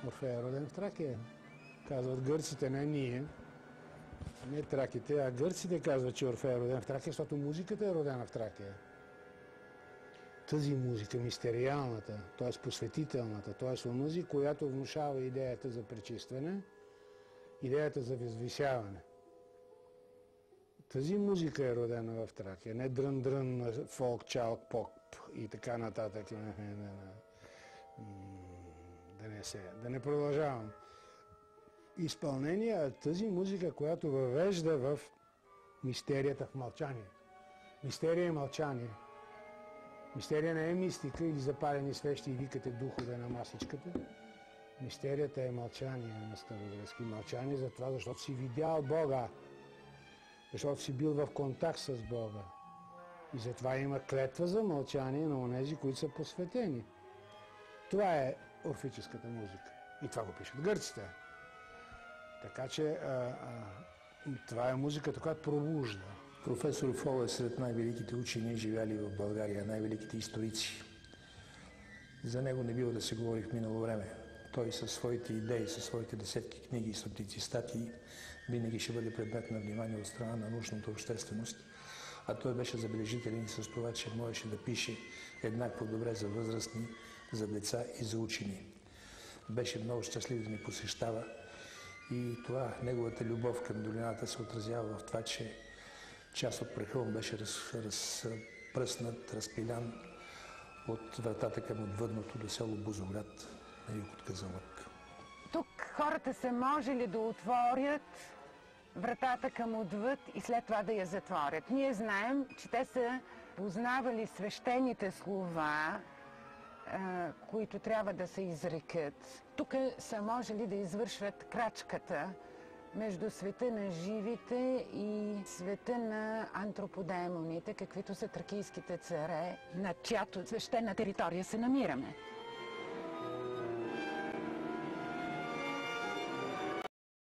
Орфей е роден в Тракия. Казват гърците, не ние. Не траките, а гърците казват, че Орфей е роден в Тракия, защото музиката е родена в Тракия. Тази музика, мистериалната, т.е. посветителната, т.е. онази, която внушава идеята за пречистване, идеята за възвисяване. Тази музика е родена в Тракия, не дрън-дрън, фолк, чалк, поп и така нататък. Да не продължавам. Изпълнение е тази музика, която въвежда в мистерията в мълчанието. Мистерия е мълчание. Мистерия не е мистика или запалени свещи и викате духове на масичката. Мистерията е мълчание на старогръцки. Мълчание за това, защото си видял Бога. Защото си бил в контакт с Бога. И затова има клетва за мълчание на онези, които са посветени. Това е орфическата музика. И това го пишат гърците. Така че това е музиката, която пробужда. Професор Фол е сред най-великите учени, живяли в България, най-великите историци. За него не бива да се говори в минало време. Той със своите идеи, със своите десетки книги и стотици статии винаги ще бъде предмет на внимание от страна на научната общественост. А той беше забележителен с това, че можеше да пише еднакво добре за възрастни, за деца и за учени. Беше много щастлив да ни посещава и това, неговата любов към долината се отразява в това, че част от преха беше разпръснат, разпилян от вратата към отвъдното до село Бузоград на юг от Казанлък. Тук хората са можели да отворят вратата към отвъд и след това да я затворят. Ние знаем, че те са познавали свещените слова, които трябва да се изрекат. Тук са можели да извършват крачката между света на живите и света на антроподемоните, каквито са тракийските царе, на чиято свещена територия се намираме.